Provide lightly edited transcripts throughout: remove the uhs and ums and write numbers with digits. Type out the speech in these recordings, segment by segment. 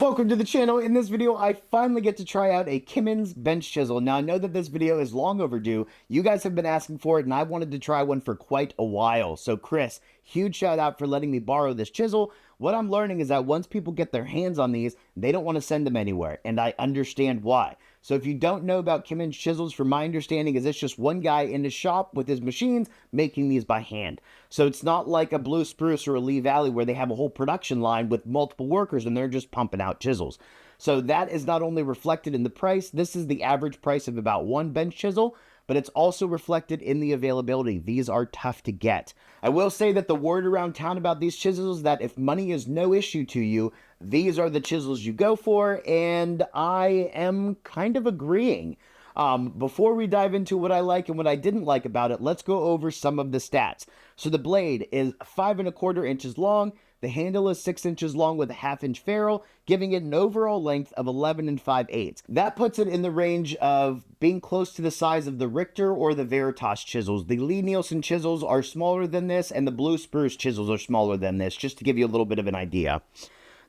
Welcome to the channel. In this video, I finally get to try out a Kimmons Bench Chisel. Now, I know that this video is long overdue. You guys have been asking for it, and I wanted to try one for quite a while. So, Chris, huge shout out for letting me borrow this chisel. What I'm learning is that once people get their hands on these, they don't want to send them anywhere, and I understand why. So if you don't know about Kimmons chisels, from my understanding is it's just one guy in his shop with his machines making these by hand. So it's not like a Blue Spruce or a Lee Valley where they have a whole production line with multiple workers and they're just pumping out chisels. So that is not only reflected in the price, this is the average price of about one bench chisel, but it's also reflected in the availability. These are tough to get. I will say that the word around town about these chisels is that if money is no issue to you, these are the chisels you go for, and I am kind of agreeing. Before we dive into what I like and what I didn't like about it, let's go over some of the stats. So the blade is 5¼ inches long. The handle is 6 inches long with a 1/2 inch ferrule, giving it an overall length of 11 5/8. That puts it in the range of being close to the size of the Richter or the Veritas chisels. The Lee Nielsen chisels are smaller than this, and the Blue Spruce chisels are smaller than this, just to give you a little bit of an idea.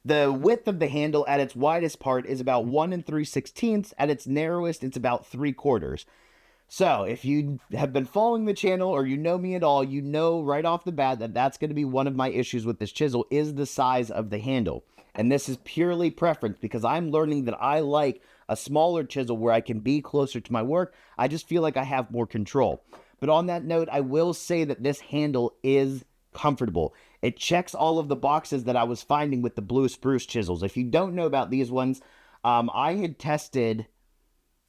The width of the handle at its widest part is about 1 3/16. At its narrowest, it's about 3/4. So if you have been following the channel or you know me at all, you know right off the bat that that's going to be one of my issues with this chisel is the size of the handle. And this is purely preference because I'm learning that I like a smaller chisel where I can be closer to my work. I just feel like I have more control. But on that note, I will say that this handle is comfortable. It checks all of the boxes that I was finding with the Blue Spruce chisels. If you don't know about these ones, I had tested,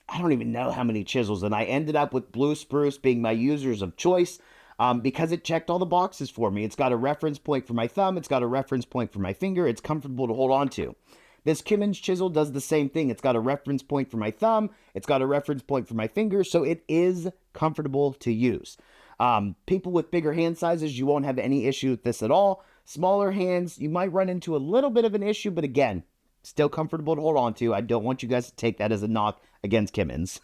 I don't even know how many chisels, and I ended up with Blue Spruce being my users of choice because it checked all the boxes for me. It's got a reference point for my thumb. It's got a reference point for my finger. It's comfortable to hold on to. This Kimmons chisel does the same thing. It's got a reference point for my thumb. It's got a reference point for my finger, so it is comfortable to use. People with bigger hand sizes, you won't have any issue with this at all. Smaller hands, you might run into a little bit of an issue, but again, still comfortable to hold on to. I don't want you guys to take that as a knock against Kimmons.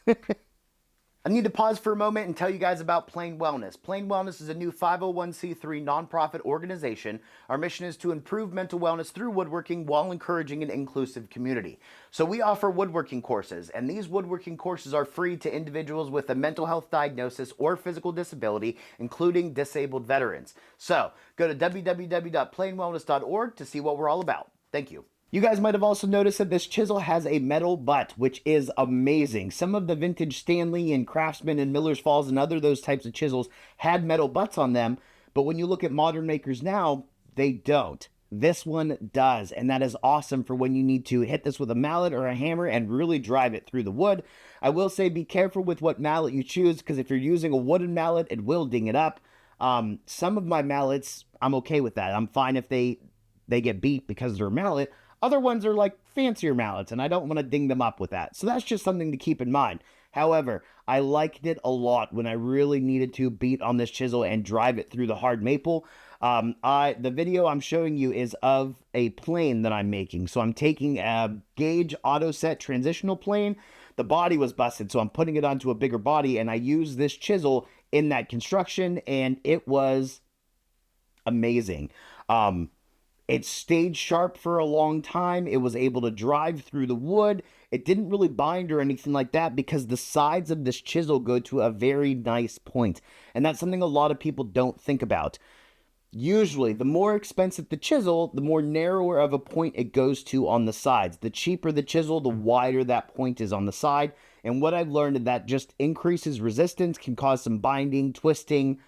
I need to pause for a moment and tell you guys about Plain Wellness. Plain Wellness is a new 501c3 nonprofit organization. Our mission is to improve mental wellness through woodworking while encouraging an inclusive community. So we offer woodworking courses, and these woodworking courses are free to individuals with a mental health diagnosis or physical disability, including disabled veterans. So go to www.plainwellness.org to see what we're all about. Thank you. You guys might have also noticed that this chisel has a metal butt, which is amazing. Some of the vintage Stanley and Craftsman and Miller's Falls and other those types of chisels had metal butts on them, but when you look at modern makers now, they don't. This one does, and that is awesome for when you need to hit this with a mallet or a hammer and really drive it through the wood. I will say be careful with what mallet you choose, because if you're using a wooden mallet, it will ding it up. Some of my mallets, I'm okay with that. I'm fine if they get beat because they're a mallet. Other ones are like fancier mallets, and I don't want to ding them up with that. So that's just something to keep in mind. However, I liked it a lot when I really needed to beat on this chisel and drive it through the hard maple. The video I'm showing you is of a plane that I'm making. So I'm taking a gauge auto set transitional plane. The body was busted, so I'm putting it onto a bigger body, and I used this chisel in that construction, and it was amazing. It stayed sharp for a long time. It was able to drive through the wood. It didn't really bind or anything like that because the sides of this chisel go to a very nice point. And that's something a lot of people don't think about. Usually, the more expensive the chisel, the more narrower of a point it goes to on the sides. The cheaper the chisel, the wider that point is on the side. And what I've learned is that just increases resistance, can cause some binding, twisting,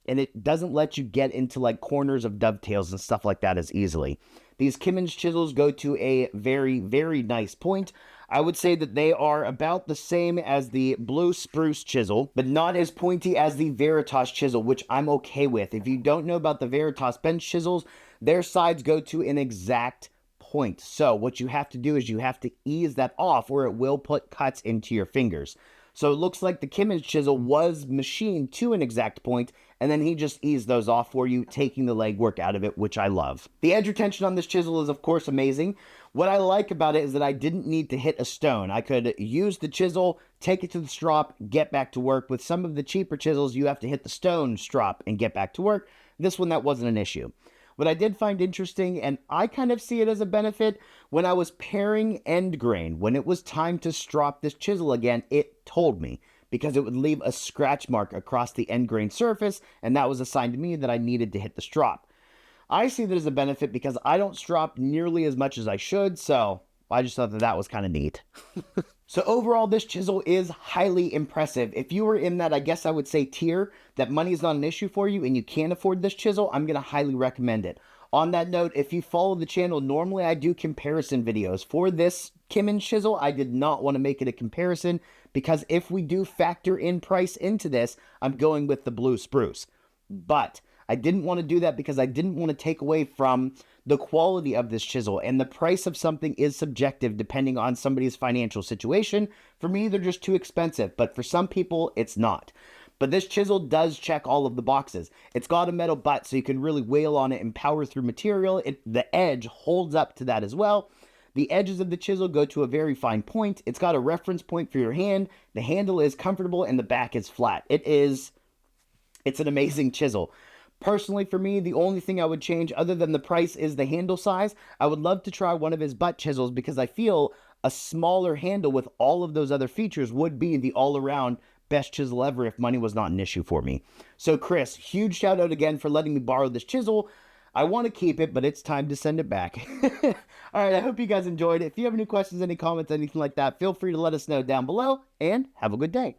and it doesn't let you get into like corners of dovetails and stuff like that as easily. These Kimmons chisels go to a very, very nice point. I would say that they are about the same as the Blue Spruce chisel, but not as pointy as the Veritas chisel, which I'm okay with. If you don't know about the Veritas bench chisels, their sides go to an exact point. So what you have to do is you have to ease that off, or it will put cuts into your fingers. So it looks like the Kimmons chisel was machined to an exact point, and then he just eased those off for you, taking the legwork out of it, which I love. The edge retention on this chisel is, of course, amazing. What I like about it is that I didn't need to hit a stone. I could use the chisel, take it to the strop, get back to work. With some of the cheaper chisels, you have to hit the stone strop and get back to work. This one, that wasn't an issue. What I did find interesting, and I kind of see it as a benefit, when I was paring end grain, when it was time to strop this chisel again, it told me, because it would leave a scratch mark across the end grain surface, and that was a sign to me that I needed to hit the strop. I see that as a benefit because I don't strop nearly as much as I should, so I just thought that that was kind of neat. So overall, this chisel is highly impressive. If you were in that, I guess I would say tier, that money is not an issue for you and you can't afford this chisel, I'm going to highly recommend it. On that note, if you follow the channel, normally I do comparison videos. For this Kimmons chisel, I did not want to make it a comparison because if we do factor in price into this, I'm going with the blue spruce. But I didn't want to do that because I didn't want to take away from the quality of this chisel, and the price of something is subjective depending on somebody's financial situation. For me, they're just too expensive, but for some people, it's not. But this chisel does check all of the boxes. It's got a metal butt, so you can really wail on it and power through material. The edge holds up to that as well. The edges of the chisel go to a very fine point. It's got a reference point for your hand. The handle is comfortable, and the back is flat. It's an amazing chisel. Personally, for me, the only thing I would change other than the price is the handle size. I would love to try one of his butt chisels because I feel a smaller handle with all of those other features would be the all-around best chisel ever if money was not an issue for me. So Chris, huge shout out again for letting me borrow this chisel. I want to keep it, but it's time to send it back. All right, I hope you guys enjoyed it. If you have any questions, any comments, anything like that, feel free to let us know down below, and have a good day.